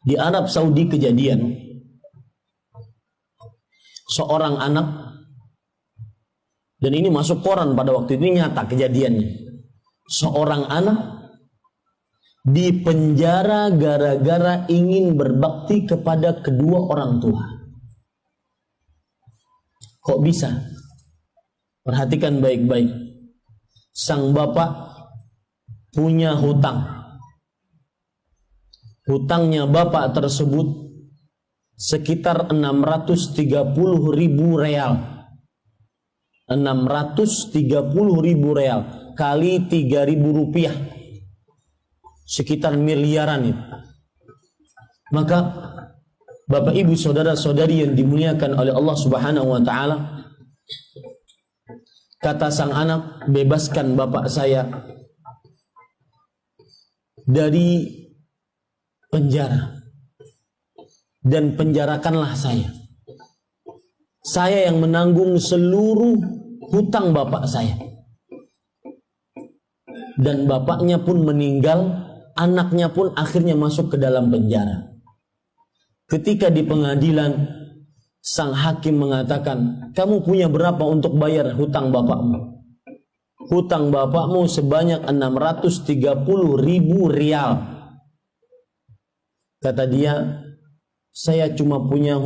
Di Arab Saudi kejadian seorang anak, dan ini masuk koran pada waktu itu, nyata kejadiannya. Seorang anak dipenjara gara-gara ingin berbakti kepada kedua orang tua. Kok bisa? Perhatikan baik-baik. Sang bapak punya hutang. Hutangnya bapak tersebut sekitar 630.000 real. 630.000 real kali 3.000 rupiah, sekitar miliaran itu. Maka Bapak Ibu saudara-saudari yang dimuliakan oleh Allah Subhanahu wa taala, kata sang anak, bebaskan bapak saya dari penjara dan penjarakanlah saya. Saya yang menanggung seluruh hutang bapak saya. Dan bapaknya pun meninggal, anaknya pun akhirnya masuk ke dalam penjara. Ketika di pengadilan, sang hakim mengatakan, kamu punya berapa untuk bayar hutang bapakmu? Hutang bapakmu sebanyak 630.000 rial. Kata dia, saya cuma punya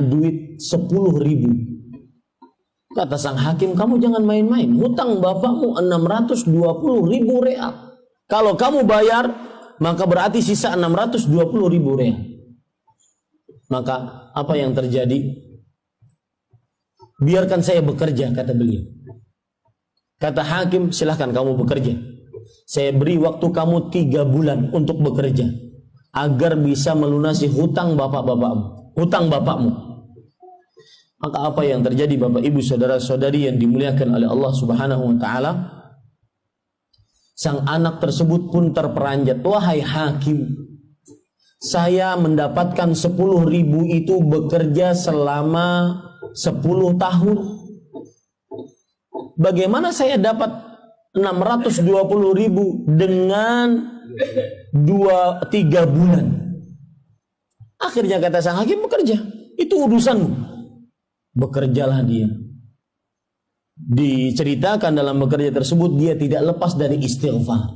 duit 10.000. Kata sang hakim, kamu jangan main-main. Hutang bapakmu 620.000 real. Kalau kamu bayar, maka berarti sisa 620.000 real. Maka apa yang terjadi? Biarkan saya bekerja, kata beliau. Kata hakim, silahkan kamu bekerja. Saya beri waktu kamu 3 bulan untuk bekerja, agar bisa melunasi hutang bapak-bapakmu, hutang bapakmu. Maka apa yang terjadi Bapak Ibu saudara-saudari yang dimuliakan oleh Allah Subhanahu wa taala? Sang anak tersebut pun terperanjat, wahai hakim, saya mendapatkan 10.000 itu bekerja selama 10 tahun. Bagaimana saya dapat 620.000 dengan 2-3 bulan? Akhirnya kata sang hakim, bekerja, itu urusanmu. Bekerjalah dia. Diceritakan dalam bekerja tersebut, dia tidak lepas dari istighfar.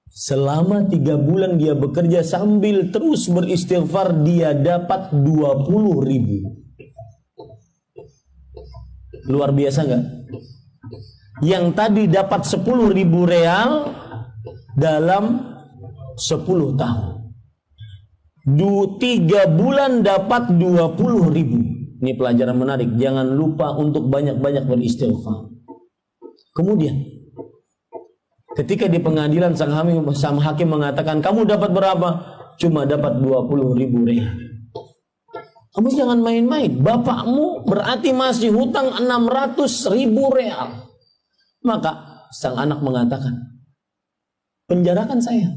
Selama 3 bulan dia bekerja sambil terus beristighfar, dia dapat 20.000. Luar biasa enggak? Yang tadi dapat 10.000 real dalam 10 tahun. 3 bulan dapat 20.000. Ini pelajaran menarik. Jangan lupa untuk banyak-banyak beristighfar. Kemudian ketika di pengadilan sang hakim mengatakan, kamu dapat berapa? Cuma dapat 20.000 real. Kamu jangan main-main. Bapakmu berarti masih hutang 600.000 real. Maka sang anak mengatakan, penjarakan saya.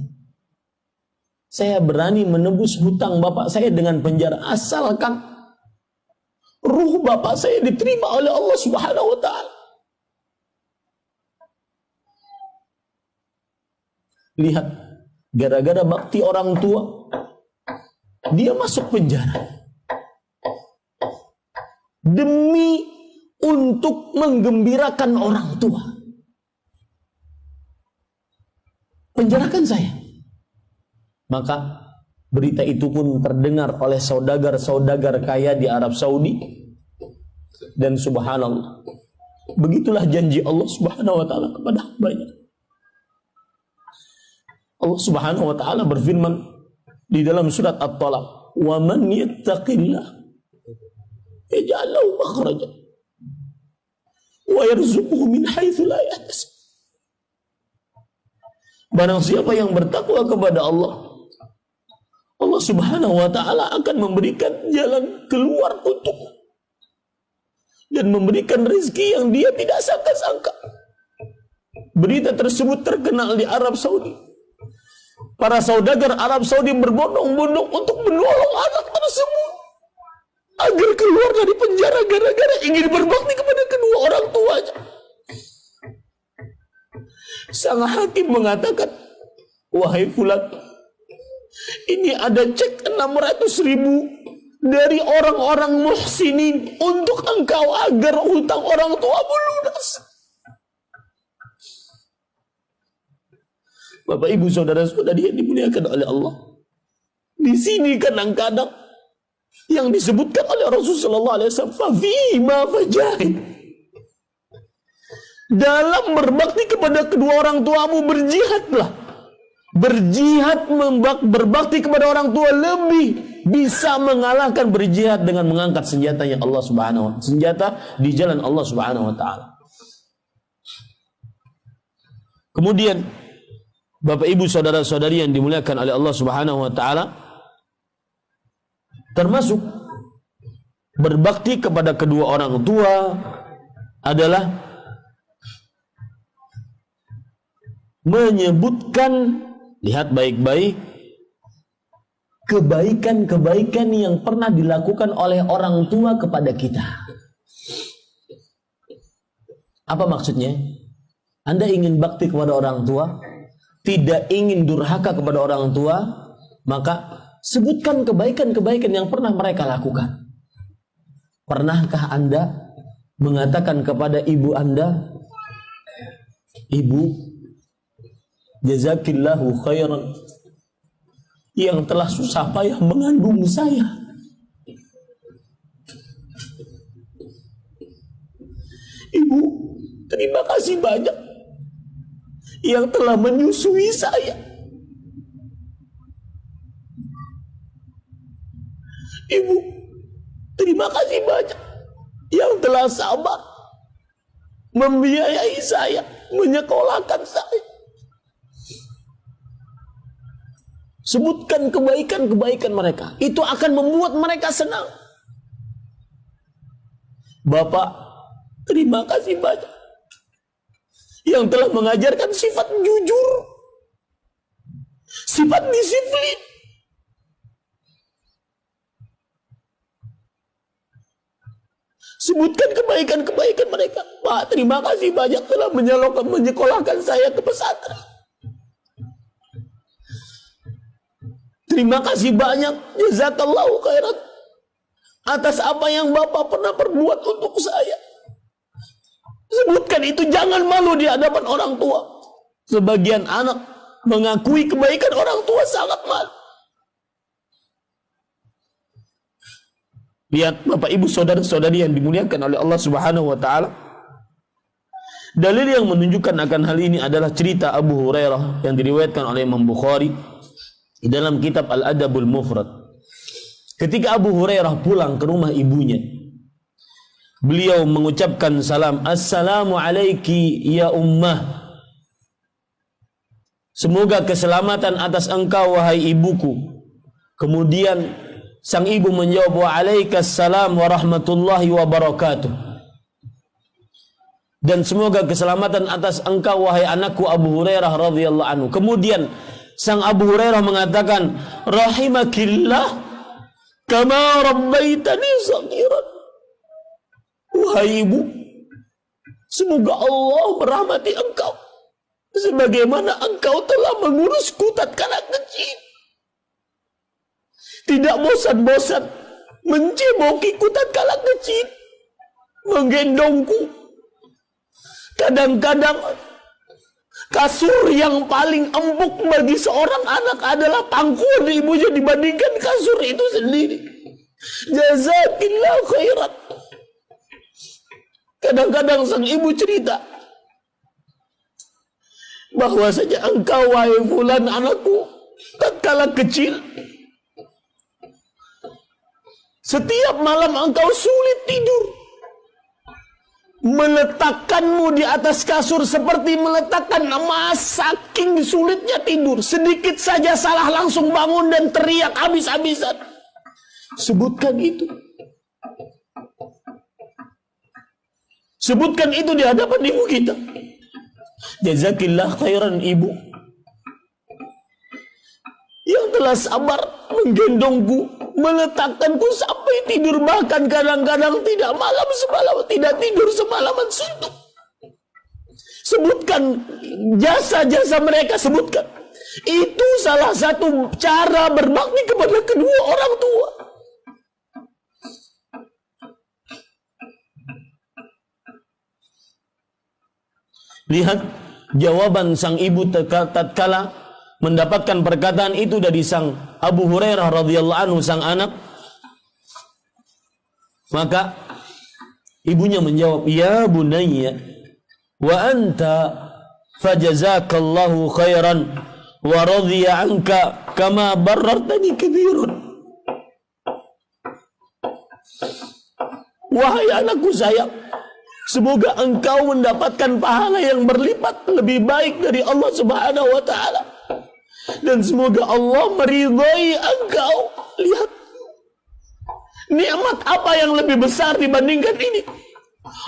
Saya berani menebus hutang bapak saya dengan penjara, asalkan ruh bapak saya diterima oleh Allah Subhanahu wa taala. Lihat, gara-gara bakti orang tua, dia masuk penjara. Demi untuk menggembirakan orang tua. Penjarakan saya. Maka berita itu pun terdengar oleh saudagar-saudagar kaya di Arab Saudi. Dan subhanallah, begitulah janji Allah Subhanahu wa taala kepada hambanya. Allah Subhanahu wa taala berfirman di dalam surat At-Talaq, "Wa man yattaqillah yaj'al lahu makhrajan wa yarzuquhu min haitsu la yahtasib." Barang siapa yang bertakwa kepada Allah, Allah Subhanahu wa taala akan memberikan jalan keluar untukmu dan memberikan rezeki yang dia tidak sangka-sangka. Berita tersebut terkenal di Arab Saudi. Para saudagar Arab Saudi berbondong-bondong untuk menolong anak tersebut agar keluar dari penjara gara-gara ingin berbakti kepada kedua orang tuanya. Sang hakim mengatakan, wahai fulan, Ini ada cek 600.000 dari orang-orang muhsinin untuk engkau agar hutang orang tuamu lunas. Bapak, ibu, saudara-saudari yang dimuliakan oleh Allah. Di sini kadang-kadang yang disebutkan oleh Rasulullah SAW, fafima fajahid. Dalam berbakti kepada kedua orang tuamu, berjihadlah. Berjihad, berbakti kepada orang tua lebih bisa mengalahkan berjihad dengan mengangkat senjata yang Allah Subhanahu wa Ta'ala, senjata di jalan Allah Subhanahu wa Ta'ala. Kemudian Bapak, ibu, saudara-saudari yang dimuliakan oleh Allah Subhanahu wa Ta'ala, termasuk berbakti kepada kedua orang tua adalah menyebutkan, lihat baik-baik, kebaikan-kebaikan yang pernah dilakukan oleh orang tua kepada kita. Apa maksudnya? Anda ingin bakti kepada orang tua, tidak ingin durhaka kepada orang tua, maka sebutkan kebaikan-kebaikan yang pernah mereka lakukan. Pernahkah Anda mengatakan kepada ibu Anda, Ibu, jazakillahu khairan, yang telah susah payah mengandung saya. Ibu, terima kasih banyak yang telah menyusui saya. Ibu, terima kasih banyak yang telah sabar membiayai saya, menyekolahkan saya. Sebutkan kebaikan-kebaikan mereka. Itu akan membuat mereka senang. Bapak, terima kasih banyak yang telah mengajarkan sifat jujur, sifat disiplin. Sebutkan kebaikan-kebaikan mereka. Pak, terima kasih banyak telah menyekolahkan saya ke pesantren. Terima kasih banyak, jazakallahu khairan, atas apa yang Bapak pernah perbuat untuk saya. Sebutkan itu, jangan malu di hadapan orang tua. Sebagian anak mengakui kebaikan orang tua sangat malu. Lihat Bapak, Ibu, saudara-saudari yang dimuliakan oleh Allah Subhanahu wa Ta'ala. Dalil yang menunjukkan akan hal ini adalah cerita Abu Hurairah yang diriwayatkan oleh Imam Bukhari di dalam kitab Al-Adabul Mufrad. Ketika Abu Hurairah pulang ke rumah ibunya, beliau mengucapkan salam, Assalamu alaiki ya ummah. Semoga keselamatan atas engkau wahai ibuku. Kemudian sang ibu menjawab, wa alaikassalam wa rahmatullahi wa barakatuh. Dan semoga keselamatan atas engkau wahai anakku Abu Hurairah radhiyallahu anhu. Kemudian sang Abu Hurairah mengatakan, rahimakillah kama rabbaitani saghiran. Wahai ibu, semoga Allah merahmati engkau sebagaimana engkau telah mengurusku tatkala kecil. Tidak bosan-bosan mencebokiku tatkala kecil, menggendongku. Kadang-kadang kasur yang paling empuk bagi seorang anak adalah pangkuan ibunya dibandingkan kasur itu sendiri. Jazakillahu khairan. Kadang-kadang sang ibu cerita bahwasanya engkau wahai fulan anakku tatkala kecil, setiap malam engkau sulit tidur. Meletakkanmu di atas kasur seperti meletakkan emas, saking sulitnya tidur. Sedikit saja salah langsung bangun dan teriak habis-habisan. Sebutkan itu. Sebutkan itu di hadapan ibu kita. Jazakillah khairan ibu yang telah sabar menggendongku, meletakkanku sampai tidur, bahkan kadang-kadang tidak malam semalam, tidak tidur semalaman suntuk. Sebutkan jasa-jasa mereka, sebutkan. Itu salah satu cara berbakti kepada kedua orang tua. Lihat jawaban sang ibu tatkala mendapatkan perkataan itu dari sang Abu Hurairah radhiyallahu anhu, sang anak. Maka ibunya menjawab, "Ya bunayya, wa anta fajazakallahu khairan wa radhiya anka kama barartani kabirun." Wahai anakku sayang, semoga engkau mendapatkan pahala yang berlipat lebih baik dari Allah Subhanahu wa taala. Dan semoga Allah meridhai engkau. Lihat, nikmat apa yang lebih besar dibandingkan ini?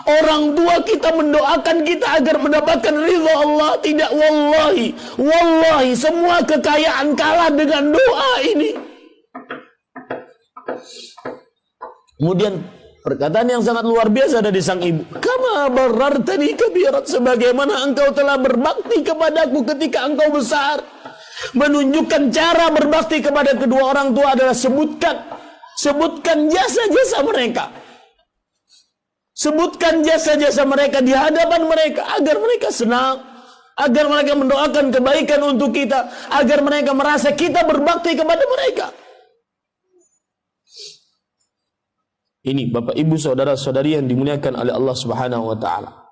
Orang tua kita mendoakan kita agar mendapatkan ridha Allah. Tidak, wallahi, wallahi, semua kekayaan kalah dengan doa ini. Kemudian perkataan yang sangat luar biasa dari sang ibu, "Kama barartani kabirat," sebagaimana engkau telah berbakti kepadaku ketika engkau besar. Menunjukkan cara berbakti kepada kedua orang tua adalah sebutkan jasa-jasa mereka. Sebutkan jasa-jasa mereka di hadapan mereka agar mereka senang, agar mereka mendoakan kebaikan untuk kita, agar mereka merasa kita berbakti kepada mereka. Ini Bapak Ibu saudara-saudari yang dimuliakan oleh Allah Subhanahu wa taala.